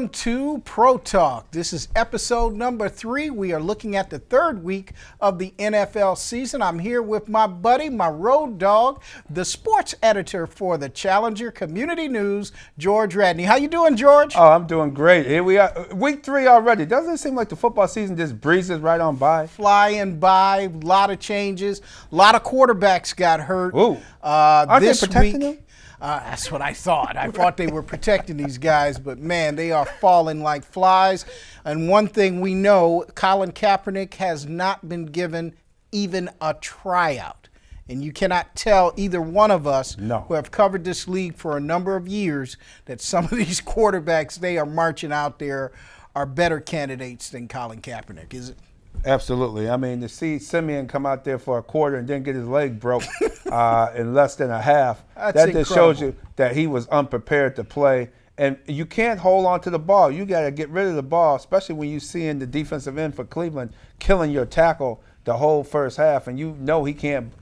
Welcome to Pro Talk. This is episode number 3. We are looking at the third week of the NFL season. I'm here with my buddy, my road dog, the sports editor for the Challenger Community News, George Radney. How you doing, George? Oh, I'm doing great. Here we are, week 3 already. Doesn't it seem like the football season just breezes right on by? Flying by, a lot of changes, a lot of quarterbacks got hurt. Ooh, aren't they protecting them? That's what I thought. I thought they were protecting these guys, but man, they are falling like flies. And one thing we know, Colin Kaepernick has not been given even a tryout. And you cannot tell either one of us who have covered this league for a number of years that some of these quarterbacks they are marching out there are better candidates than Colin Kaepernick, is it? Absolutely. I mean, to see Simeon come out there for a quarter and then get his leg broke in less than a half, that just shows you that he was unprepared to play. And you can't hold on to the ball. You got to get rid of the ball, especially when you see in the defensive end for Cleveland killing your tackle the whole first half, and you know he can't.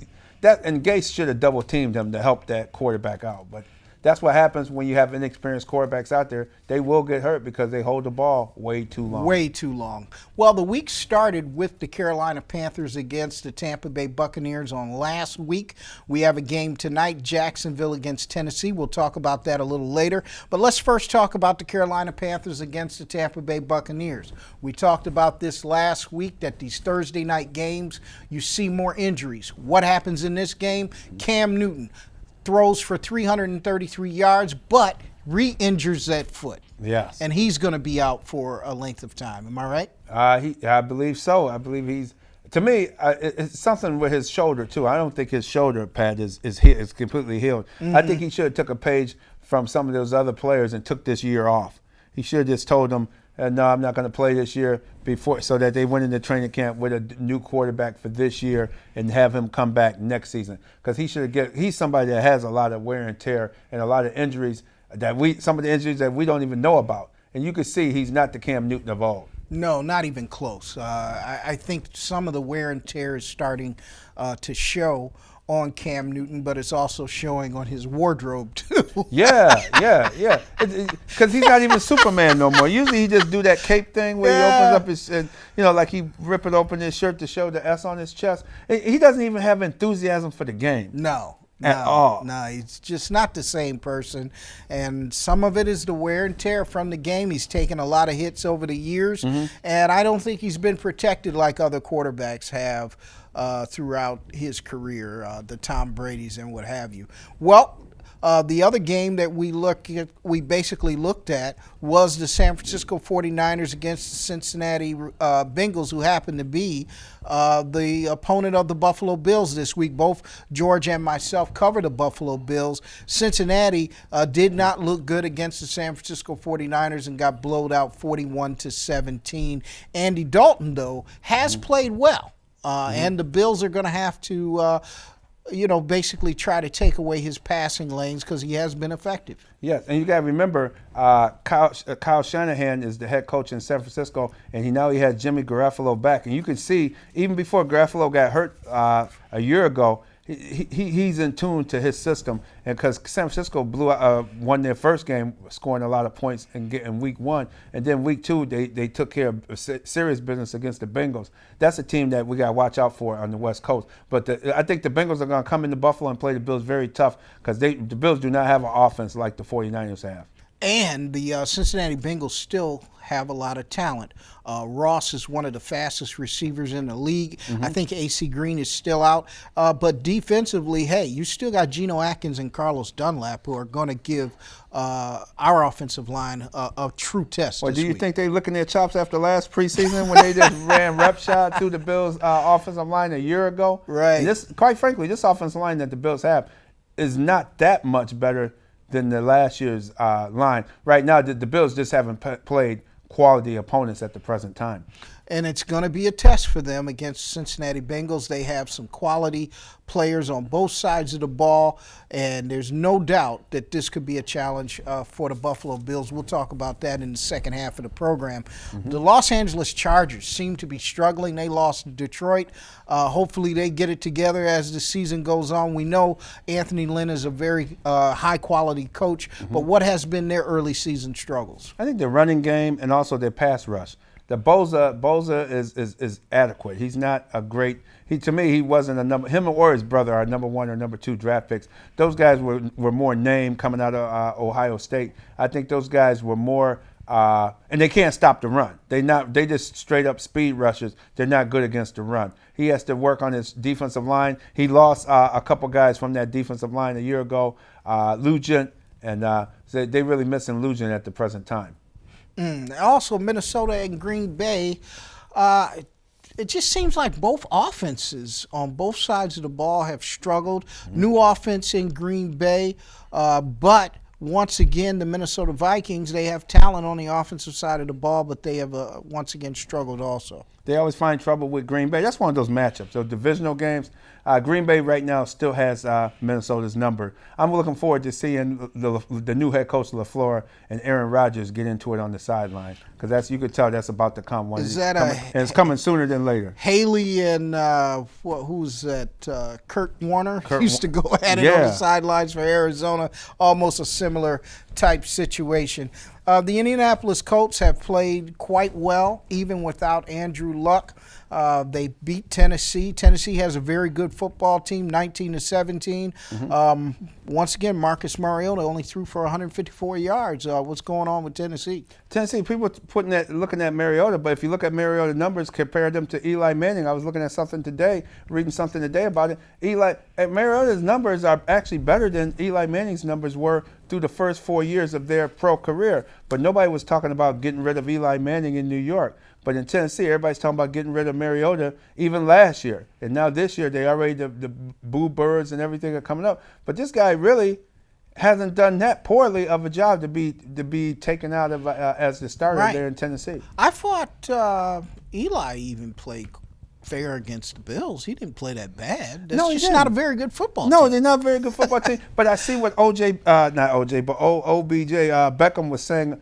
And Gase should have double-teamed him to help that quarterback out. But that's what happens when you have inexperienced quarterbacks out there. They will get hurt because they hold the ball way too long. Way too long. Well, the week started with the Carolina Panthers against the Tampa Bay Buccaneers on last week. We have a game tonight, Jacksonville against Tennessee. We'll talk about that a little later. But let's first talk about the Carolina Panthers against the Tampa Bay Buccaneers. We talked about this last week, that these Thursday night games, you see more injuries. What happens in this game? Cam Newton throws for 333 yards, but re-injures that foot. Yes. And he's going to be out for a length of time. Am I right? I believe so. I believe he's, to me, it's something with his shoulder, too. I don't think his shoulder pad is completely healed. Mm-hmm. I think he should have took a page from some of those other players and took this year off. He should have just told them, no, I'm not going to play this year before, so that they went into training camp with a new quarterback for this year and have him come back next season. Because he's somebody that has a lot of wear and tear and a lot of injuries some of the injuries that we don't even know about. And you can see he's not the Cam Newton of old. No, not even close. I think some of the wear and tear is starting to show on Cam Newton, but it's also showing on his wardrobe too. Yeah. Because he's not even Superman no more. Usually he just do that cape thing where he opens up his, like he rip it open his shirt to show the S on his chest. He doesn't even have enthusiasm for the game. No. At all. No, he's just not the same person. And some of it is the wear and tear from the game. He's taken a lot of hits over the years, and I don't think he's been protected like other quarterbacks have throughout his career, the Tom Brady's and what have you. Well, the other game that we basically looked at was the San Francisco 49ers against the Cincinnati Bengals, who happened to be the opponent of the Buffalo Bills this week. Both George and myself covered the Buffalo Bills. Cincinnati did not look good against the San Francisco 49ers and got blowed out 41-17. Andy Dalton, though, has played well, and the Bills are going to have to basically try to take away his passing lanes because he has been effective. Yes, and you got to remember, Kyle Shanahan is the head coach in San Francisco, and he has Jimmy Garoppolo back. And you can see, even before Garoppolo got hurt a year ago, he's in tune to his system. And because San Francisco won their first game, scoring a lot of points in week 1, and then week 2 they took care of serious business against the Bengals. That's a team that we got to watch out for on the West Coast. But I think the Bengals are going to come into Buffalo and play the Bills very tough because the Bills do not have an offense like the 49ers have. And the Cincinnati Bengals still have a lot of talent. Ross is one of the fastest receivers in the league. I think AC Green is still out. But defensively, hey, you still got Geno Atkins and Carlos Dunlap who are going to give our offensive line a true test this week. Do you think they're licking their chops after last preseason when they just ran rep shot through the Bills' offensive line a year ago? Right. And quite frankly, this offensive line that the Bills have is not that much better than the last year's line. Right now, the Bills just haven't played quality opponents at the present time. and it's going to be a test for them against Cincinnati Bengals. They have some quality players on both sides of the ball, and there's no doubt that this could be a challenge for the Buffalo Bills. We'll talk about that in the second half of the program. The Los Angeles Chargers seem to be struggling. They lost to Detroit. Hopefully they get it together as the season goes on. We know Anthony Lynn is a very high-quality coach, but what has been their early season struggles? I think the running game and also their pass rush. The Boza is adequate. He's not a great. To me, he wasn't a number. Him or his brother are number 1 or number 2 draft picks. Those guys were more named coming out of Ohio State. I think those guys were more. And they can't stop the run. They just straight up speed rushers. They're not good against the run. He has to work on his defensive line. He lost a couple guys from that defensive line a year ago, Lugent, and so they really missing Lugent at the present time. Also, Minnesota and Green Bay, it just seems like both offenses on both sides of the ball have struggled. New offense in Green Bay, but once again, the Minnesota Vikings, they have talent on the offensive side of the ball, but they have once again struggled also. They always find trouble with Green Bay. That's one of those matchups, those divisional games. Green Bay right now still has Minnesota's number. I'm looking forward to seeing the new head coach LaFleur and Aaron Rodgers get into it on the sideline, because you could tell that's about to come. Is that and it's coming sooner than later. Haley and who's that? Kurt Warner used to go at it on the sidelines for Arizona. Almost a similar type situation. The Indianapolis Colts have played quite well, even without Andrew Luck. They beat Tennessee. Tennessee has a very good football team, 19-17. Once again, Marcus Mariota only threw for 154 yards. What's going on with Tennessee? Tennessee, people looking at Mariota, but if you look at Mariota numbers, compare them to Eli Manning. I was looking at reading something today about it. Mariota's numbers are actually better than Eli Manning's numbers were through the first 4 years of their pro career. But nobody was talking about getting rid of Eli Manning in New York. But in Tennessee, everybody's talking about getting rid of Mariota even last year. And now this year, they already, the Boo Birds and everything are coming up. But this guy really hasn't done that poorly of a job to be taken out of as the starter there in Tennessee. I thought Eli even played fair against the Bills. He didn't play that bad. That's just not a very good football team. No, they're not a very good football team. But I see what OBJ Beckham was saying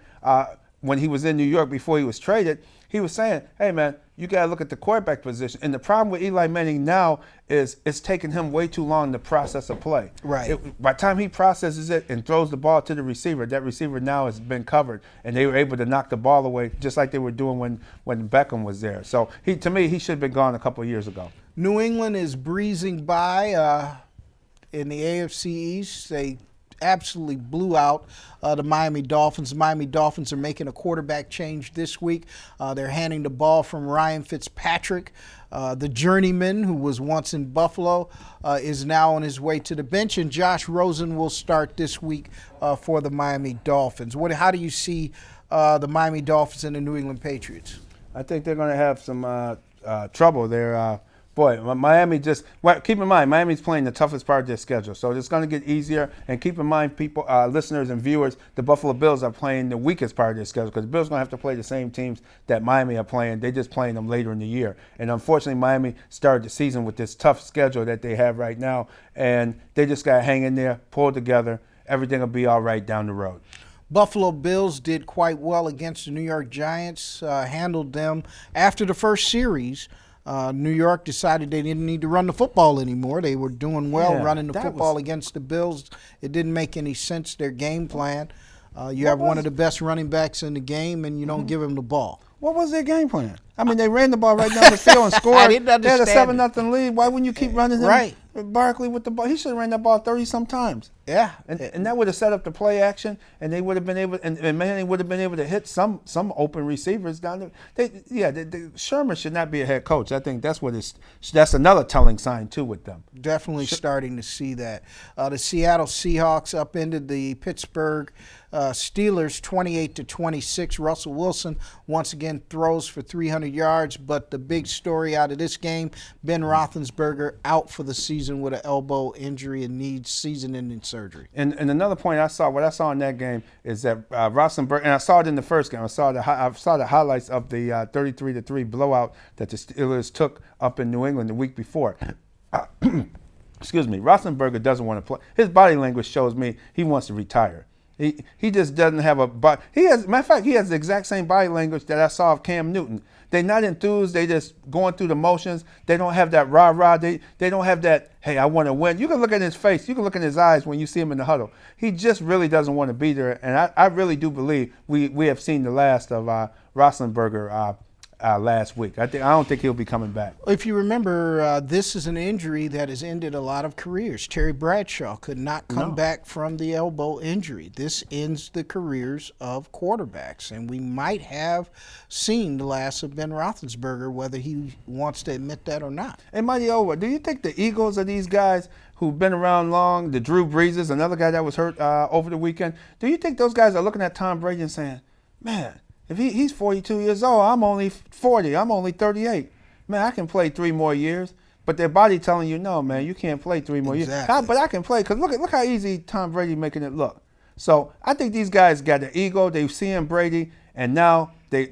when he was in New York before he was traded. He was saying, hey, man, you got to look at the quarterback position. And the problem with Eli Manning now is it's taking him way too long to process a play. Right. By the time he processes it and throws the ball to the receiver, that receiver now has been covered. And they were able to knock the ball away just like they were doing when Beckham was there. So, to me, he should have been gone a couple of years ago. New England is breezing by in the AFC East. They absolutely blew out the Miami Dolphins. The Miami Dolphins are making a quarterback change this week. They're handing the ball from Ryan Fitzpatrick. The journeyman, who was once in Buffalo, is now on his way to the bench, and Josh Rosen will start this week for the Miami Dolphins. How do you see the Miami Dolphins and the New England Patriots? I think they're going to have some trouble there. Miami keep in mind, Miami's playing the toughest part of their schedule. So it's going to get easier. And keep in mind, people, listeners and viewers, the Buffalo Bills are playing the weakest part of their schedule, because the Bills are going to have to play the same teams that Miami are playing. They're just playing them later in the year. And unfortunately, Miami started the season with this tough schedule that they have right now. And they just got to hang in there, pull together. Everything will be all right down the road. Buffalo Bills did quite well against the New York Giants, handled them after the first series. New York decided they didn't need to run the football anymore. They were doing well running the football against the Bills. It didn't make any sense, their game plan. You have one of the best running backs in the game, and you don't give him the ball. What was their game plan? I mean, they ran the ball right down the field and scored. I didn't understand. They had a 7-0 lead. Why wouldn't you keep running him? Right. Barkley with the ball. He should have ran that ball 30-some times. Yeah. And that would have set up the play action, and they would have been able, and Manning would have been able to hit some open receivers down there. Sherman should not be a head coach. I think that's another telling sign too with them. Definitely starting to see that. The Seattle Seahawks upended the Pittsburgh Steelers 28-26. Russell Wilson once again throws for 300 yards, but the big story out of this game, Ben Roethlisberger out for the season with an elbow injury and needs season-ending surgery. surgery. And another point what I saw in that game is that Roethlisberger, and I saw it in the first game. I saw the highlights of the 33-3 blowout that the Steelers took up in New England the week before. Excuse me. Roethlisberger doesn't want to play. His body language shows me he wants to retire. He just doesn't have a body. Matter of fact, he has the exact same body language that I saw of Cam Newton. They're not enthused. They just going through the motions. They don't have that rah-rah. They don't have that, hey, I want to win. You can look at his face. You can look in his eyes when you see him in the huddle. He just really doesn't want to be there. And I really do believe we have seen the last of Roethlisberger last week. I don't think he'll be coming back. If you remember, this is an injury that has ended a lot of careers. Terry Bradshaw could not come back from the elbow injury. This ends the careers of quarterbacks, and we might have seen the last of Ben Roethlisberger, whether he wants to admit that or not. Hey, Mighty Over, do you think the egos of these guys who've been around long, the Drew Breeses, another guy that was hurt over the weekend, do you think those guys are looking at Tom Brady and saying, man, if he's 42 years old, I'm only 40, I'm only 38. Man, I can play 3 more years. But their body telling you, no, man, you can't play 3 more years. But I can play, because look how easy Tom Brady making it look. So I think these guys got the ego. They've seen Brady, and now they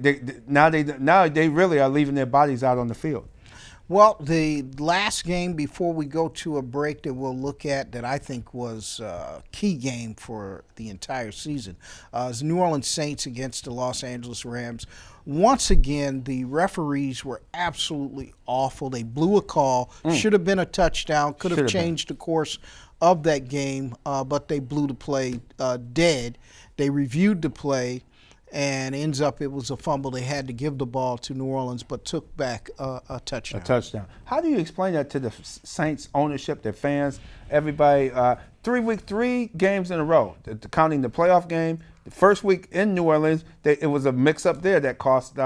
really are leaving their bodies out on the field. Well, the last game before we go to a break that we'll look at that I think was a key game for the entire season is New Orleans Saints against the Los Angeles Rams. Once again, the referees were absolutely awful. They blew a call. Should have been a touchdown. Could have changed the course of that game, but they blew the play dead. They reviewed the play, and ends up it was a fumble. They had to give the ball to New Orleans, but took back a touchdown. A touchdown. How do you explain that to the Saints ownership, their fans, everybody? 3 games in a row, counting the playoff game. The first week in New Orleans, it was a mix-up there that cost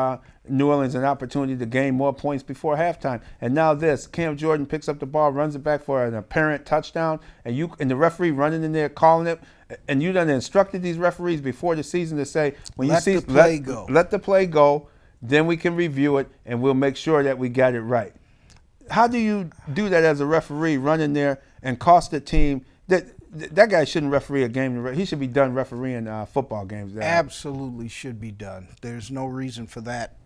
New Orleans an opportunity to gain more points before halftime. And now this, Cam Jordan picks up the ball, runs it back for an apparent touchdown, and the referee running in there calling it. And you done instructed these referees before the season to say, when you see let the play go, then we can review it and we'll make sure that we got it right. How do you do that as a referee, run in there and cost the team? That guy shouldn't referee a game. He should be done refereeing football games. Absolutely should be done. There's no reason for that.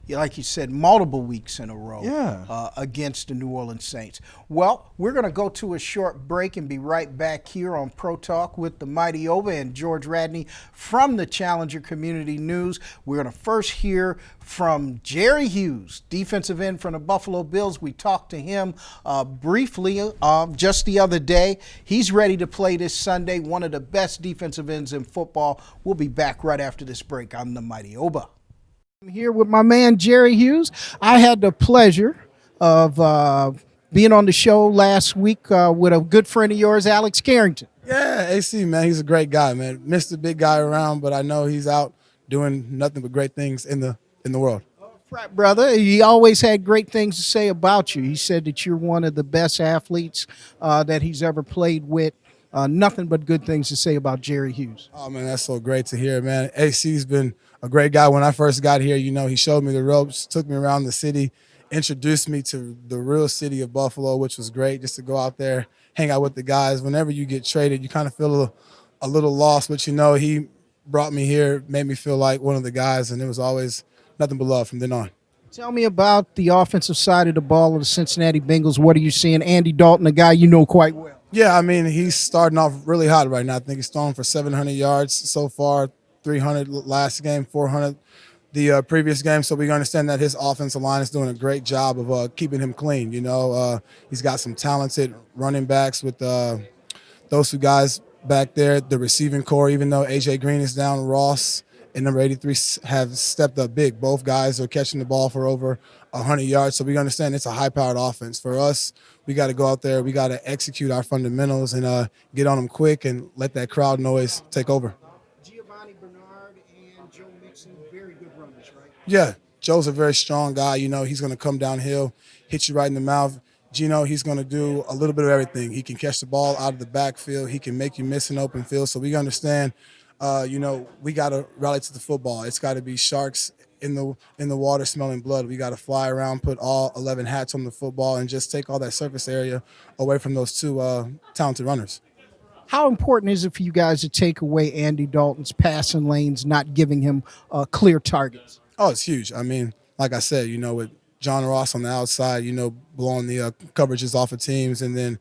Like you said, multiple weeks in a row against the New Orleans Saints. Well, we're going to go to a short break and be right back here on Pro Talk with the Mighty Over and George Radney from the Challenger Community News. We're going to first hear from Jerry Hughes, defensive end from the Buffalo Bills. We talked to him briefly just the other day. He's ready to play this Sunday, one of the best defensive ends in football. We'll be back right after this break on the Mighty Over. I'm here with my man, Jerry Hughes. I had the pleasure of being on the show last week with a good friend of yours, Alex Carrington. Yeah, AC, man, he's a great guy, man. Missed the big guy around, but I know he's out doing nothing but great things in the world. Right, brother. He always had great things to say about you. He said that you're one of the best athletes that he's ever played with. Nothing but good things to say about Jerry Hughes. Oh, man, that's so great to hear, man. AC's been a great guy. When I first got here, he showed me the ropes, took me around the city, introduced me to the real city of Buffalo, which was great just to go out there, hang out with the guys. Whenever you get traded, you kind of feel a little lost, but he brought me here, made me feel like one of the guys, and it was always nothing but love from then on. Tell me about the offensive side of the ball of the Cincinnati Bengals. What are you seeing? Andy Dalton, a guy you know quite well. Yeah, he's starting off really hot right now. I think he's thrown for 700 yards so far, 300 last game, 400 the previous game. So we understand that his offensive line is doing a great job of keeping him clean. He's got some talented running backs with those 2 guys back there, the receiving core, even though A.J. Green is down, Ross and number 83 have stepped up big. Both guys are catching the ball for over 100 yards. So we understand it's a high-powered offense. For us, we got to go out there. We got to execute our fundamentals and get on them quick and let that crowd noise take over. Giovanni Bernard and Joe Mixon, very good runners, right? Yeah, Joe's a very strong guy. He's going to come downhill, hit you right in the mouth. Gino, he's going to do a little bit of everything. He can catch the ball out of the backfield. He can make you miss an open field. So we understand, we got to rally to the football. It's got to be sharks in the water smelling blood. We got to fly around, put all 11 hats on the football, and just take all that surface area away from those 2 talented runners. How important is it for you guys to take away Andy Dalton's passing lanes, not giving him clear targets? Oh, it's huge. I mean, like I said, with John Ross on the outside, blowing the coverages off of teams, and then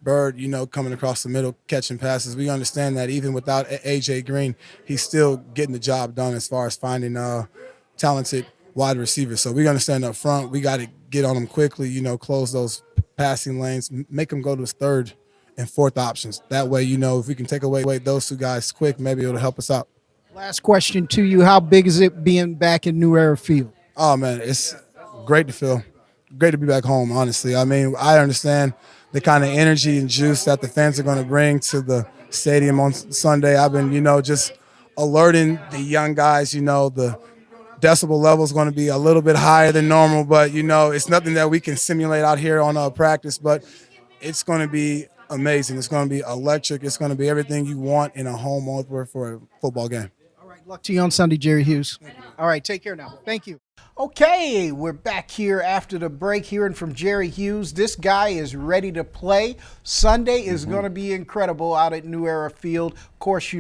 Bird, coming across the middle, catching passes. We understand that even without A.J. Green, he's still getting the job done as far as finding talented wide receivers. So we understand up front, we got to get on them quickly, close those passing lanes, make them go to his third and fourth options. That way, if we can take away those two guys quick, maybe it'll help us out. Last question to you. How big is it being back in New Era Field? Oh, man, it's great to be back home, honestly. I mean, I understand the kind of energy and juice that the fans are going to bring to the stadium on Sunday. I've been, just alerting the young guys, the decibel level is going to be a little bit higher than normal, but, it's nothing that we can simulate out here on practice, but it's going to be amazing. It's going to be electric. It's going to be everything you want in a home opener for a football game. All right, luck to you on Sunday, Jerry Hughes. All right, take care now. Thank you. Okay, we're back here after the break, hearing from Jerry Hughes. This guy is ready to play. Sunday is going to be incredible out at New Era Field. Of course,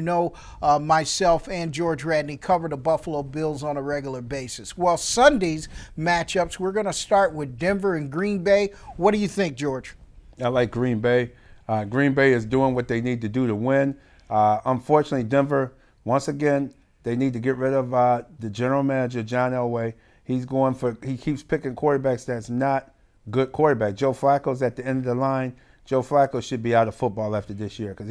myself and George Radney cover the Buffalo Bills on a regular basis. Well, Sunday's matchups, we're going to start with Denver and Green Bay. What do you think, George? I like Green Bay. Green Bay is doing what they need to do to win. Unfortunately, Denver, once again, they need to get rid of the general manager, John Elway. He keeps picking quarterbacks that's not good quarterback. Joe Flacco's at the end of the line. Joe Flacco should be out of football after this year because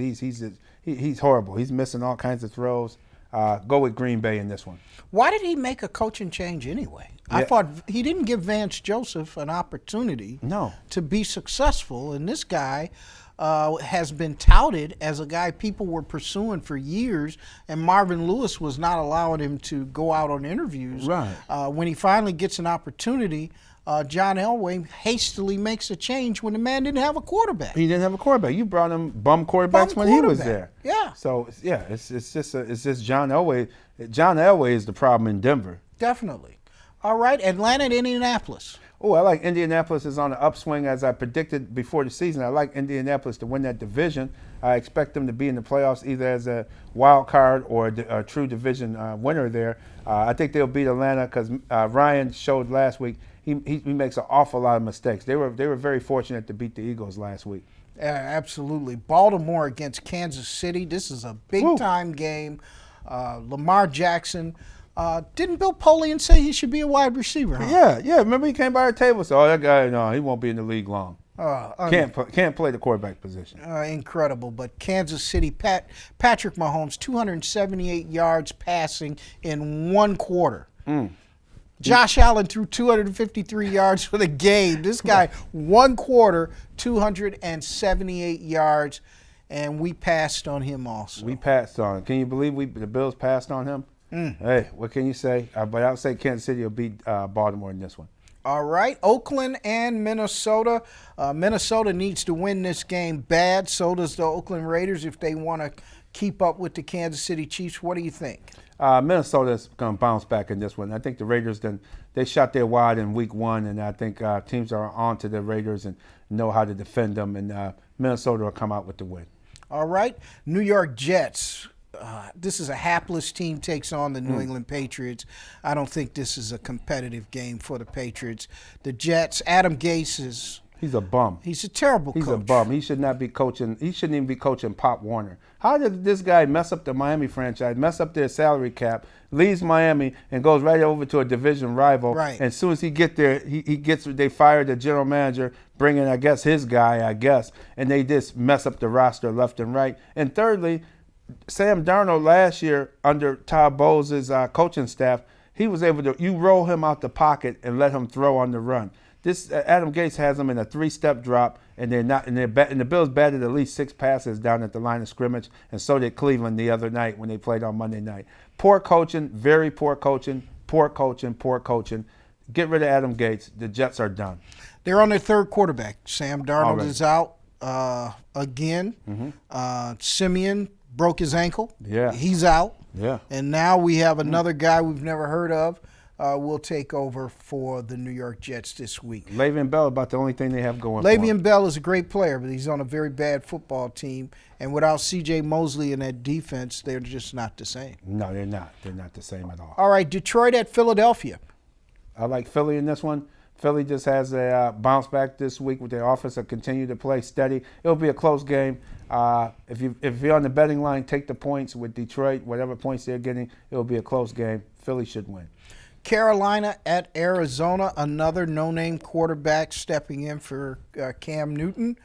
he's horrible. He's missing all kinds of throws. Go with Green Bay in this one. Why did he make a coaching change anyway? Yeah. I thought he didn't give Vance Joseph an opportunity to be successful, and this guy has been touted as a guy people were pursuing for years, and Marvin Lewis was not allowing him to go out on interviews. Right. When he finally gets an opportunity, John Elway hastily makes a change when the man didn't have a quarterback. He didn't have a quarterback. You brought him bum quarterbacks when he was there. Yeah. So yeah, it's just John Elway. John Elway is the problem in Denver. Definitely. All right, Atlanta and Indianapolis. Oh, I like Indianapolis is on the upswing as I predicted before the season. I like Indianapolis to win that division. I expect them to be in the playoffs either as a wild card or a true division winner there. I think they'll beat Atlanta because Ryan showed last week he makes an awful lot of mistakes. They were very fortunate to beat the Eagles last week. Absolutely. Baltimore against Kansas City. This is a big-time game. Lamar Jackson. Didn't Bill Polian say he should be a wide receiver? Huh? Yeah. Remember he came by our table and said, "Oh, that guy, no, he won't be in the league long. Can't play the quarterback position." Incredible. But Kansas City, Patrick Mahomes, 278 yards passing in one quarter. Josh Allen threw 253 yards for the game. This guy, one quarter, 278 yards, and we passed on him also. We passed on him. Can you believe the Bills passed on him? Hey, what can you say? But I would say Kansas City will beat Baltimore in this one. All right, Oakland and Minnesota. Minnesota needs to win this game bad. So does the Oakland Raiders if they want to keep up with the Kansas City Chiefs. What do you think? Minnesota's going to bounce back in this one. I think the Raiders they shot their wad in week one, and I think teams are on to the Raiders and know how to defend them, and Minnesota will come out with the win. All right, New York Jets. This is a hapless team takes on the New England Patriots. I don't think this is a competitive game for the Patriots. The Jets, Adam Gase he's a bum. He's a terrible coach. He's a bum. He should not be coaching. He shouldn't even be coaching Pop Warner. How did this guy mess up the Miami franchise, mess up their salary cap, leaves Miami and goes right over to a division rival? Right. And as soon as he get there, they fired the general manager, bring in, I guess, his guy, and they just mess up the roster left and right. And thirdly, Sam Darnold last year under Todd Bowles' coaching staff, he was able to, you roll him out the pocket and let him throw on the run. This Adam Gase has them in a three-step drop, and the Bills batted at least 6 passes down at the line of scrimmage, and so did Cleveland the other night when they played on Monday night. Poor coaching, very poor coaching, poor coaching, poor coaching. Get rid of Adam Gase. The Jets are done. They're on their third quarterback. Sam Darnold is out again. Simeon broke his ankle. Yeah. He's out. Yeah. And now we have another guy we've never heard of, will take over for the New York Jets this week. Le'Veon Bell about the only thing they have going for Le'Veon them. Bell is a great player, but he's on a very bad football team. And without C.J. Mosley in that defense, they're just not the same. No, they're not. They're not the same at all. All right, Detroit at Philadelphia. I like Philly in this one. Philly just has a bounce back this week with their offense and continue to play steady. It'll be a close game. If you're on the betting line, take the points with Detroit. Whatever points they're getting, it'll be a close game. Philly should win. Carolina at Arizona, another no-name quarterback stepping in for Cam Newton.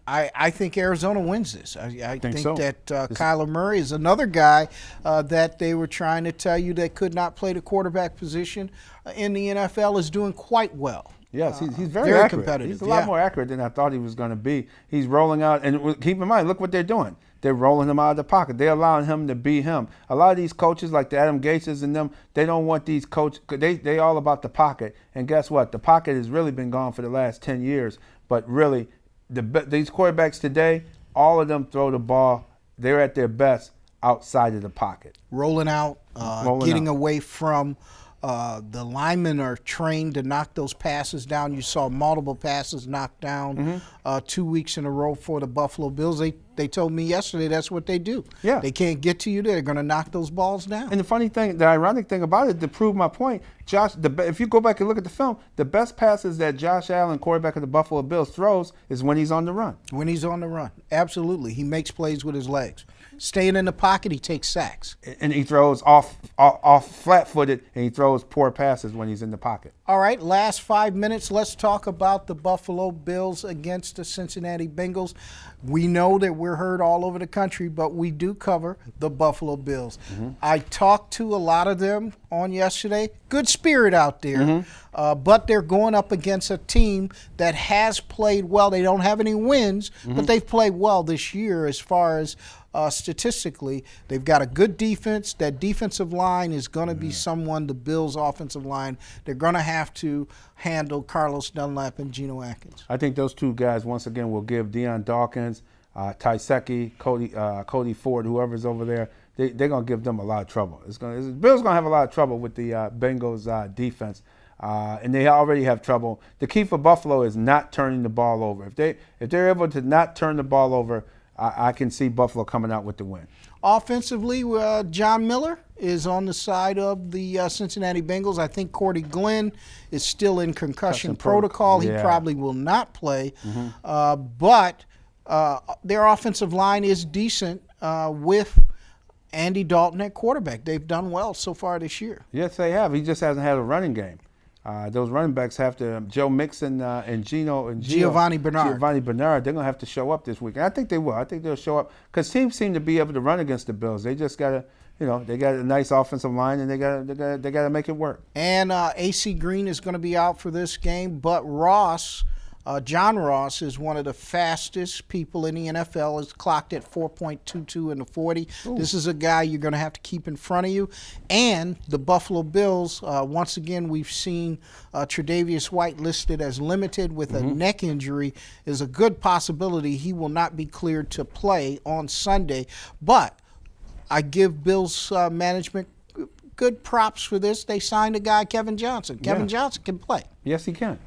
I think Arizona wins this. I think so. that Kyler Murray is another guy that they were trying to tell you that could not play the quarterback position in the NFL is doing quite well. Yes, he's very very accurate. competitive, He's a lot yeah. more accurate than I thought he was going to be. He's rolling out, and keep in mind, look what they're doing. They're rolling him out of the pocket. They're allowing him to be him. A lot of these coaches, like the Adam Gases and them, they don't want these coaches. They all about the pocket. And guess what? The pocket has really been gone for the last 10 years. But really, these quarterbacks today, all of them throw the ball. They're at their best outside of the pocket. Rolling out, Rolling getting out. away from the linemen are trained to knock those passes down. You saw multiple passes knocked down 2 weeks in a row for the Buffalo Bills. They told me yesterday that's what they do. Yeah. They can't get to you. They're going to knock those balls down. And the funny thing, the ironic thing about it, to prove my point, if you go back and look at the film, the best passes that Josh Allen, quarterback of the Buffalo Bills, throws is when he's on the run. When he's on the run, absolutely. He makes plays with his legs. Staying in the pocket, he takes sacks. And he throws off flat-footed, and he throws poor passes when he's in the pocket. All right, last 5 minutes, let's talk about the Buffalo Bills against the Cincinnati Bengals. We know that we're heard all over the country, but we do cover the Buffalo Bills. I talked to a lot of them on yesterday. Good spirit out there, but they're going up against a team that has played well. They don't have any wins, but they've played well this year as far as statistically. They've got a good defense. That defensive line is going to be someone, the Bills' offensive line, they're going to have to handle Carlos Dunlap and Geno Atkins. I think those two guys, once again, will give Deion Dawkins, Taiseki, Cody Ford, whoever's over there, they're going to give them a lot of trouble. Bills going to have a lot of trouble with the Bengals defense. And they already have trouble. The key for Buffalo is not turning the ball over. If they're able to not turn the ball over, I can see Buffalo coming out with the win. Offensively, John Miller is on the side of the Cincinnati Bengals. I think Cordy Glenn is still in concussion protocol. He probably will not play. But their offensive line is decent with Andy Dalton at quarterback. They've done well so far this year. Yes, they have. He just hasn't had a running game. Those running backs have to, Joe Mixon and Giovanni Bernard. They're going to have to show up this week. And I think they will. I think they'll show up because teams seem to be able to run against the Bills. They just got to, they got a nice offensive line and they got to make it work. And AC Green is going to be out for this game, but John Ross is one of the fastest people in the NFL. Is clocked at 4.22 in the 40. Ooh. This is a guy you're going to have to keep in front of you. And the Buffalo Bills, once again, we've seen Tre'Davious White listed as limited with a neck injury. Is a good possibility he will not be cleared to play on Sunday. But I give Bills management good props for this. They signed a guy, Kevin Johnson. Kevin Johnson can play. Yes, he can.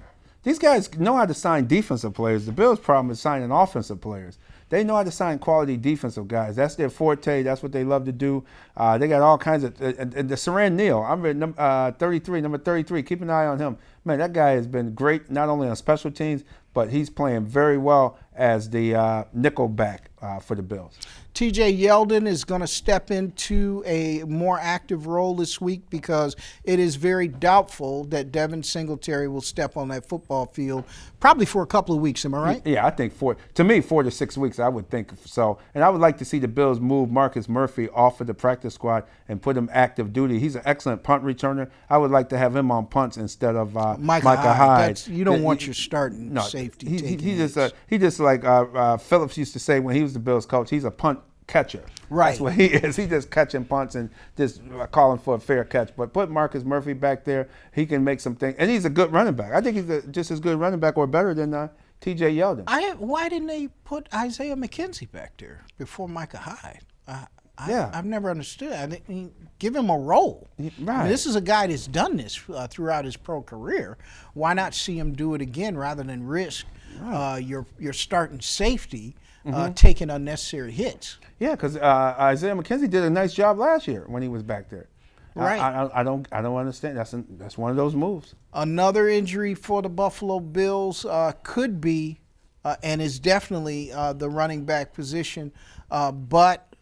These guys know how to sign defensive players. The Bills' problem is signing offensive players. They know how to sign quality defensive guys. That's their forte. That's what they love to do. They got all kinds of the Saran Neal. I'm reading number 33. Keep an eye on him. Man, that guy has been great not only on special teams, but he's playing very well as the nickel back for the Bills. TJ Yeldon is going to step into a more active role this week because it is very doubtful that Devin Singletary will step on that football field probably for a couple of weeks. Am I right? Yeah, I think 4 to 6 weeks, I would think so. And I would like to see the Bills move Marcus Murphy off of the practice squad and put him active duty. He's an excellent punt returner. I would like to have him on punts instead of Micah Hyde. You don't want your starting safety. He just like Phillips used to say when he was the Bills coach, he's a punt catcher. Right. That's what he is. He just catching punts and just calling for a fair catch. But put Marcus Murphy back there. He can make some things. And he's a good running back. I think he's just as good running back or better than T.J. Yeldon. Why didn't they put Isaiah McKenzie back there before Micah Hyde? I've never understood. I mean, give him a role. Right. I mean, this is a guy that's done this throughout his pro career. Why not see him do it again rather than risk your starting safety taking unnecessary hits? Yeah, because Isaiah McKenzie did a nice job last year when he was back there. Right. I don't understand. That's one of those moves. Another injury for the Buffalo Bills could be and is definitely the running back position, but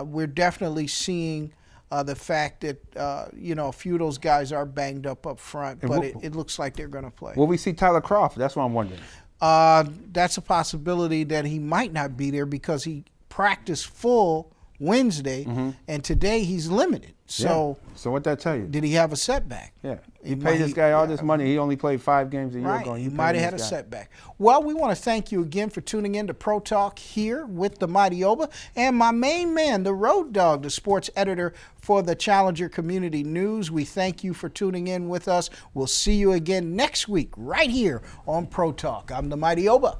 we're definitely seeing the fact that a few of those guys are banged up front, but it looks like they're going to play. Will we see Tyler Kroft? That's what I'm wondering. That's a possibility that he might not be there because he practiced full Wednesday, and today he's limited. So, so what that tell you? Did he have a setback? Yeah, you paid this guy all this money. He only played 5 games a year ago. He might have had a setback. Well, we want to thank you again for tuning in to Pro Talk here with the Mighty Oba and my main man, the Road Dog, the sports editor for the Challenger Community News. We thank you for tuning in with us. We'll see you again next week right here on Pro Talk. I'm the Mighty Oba.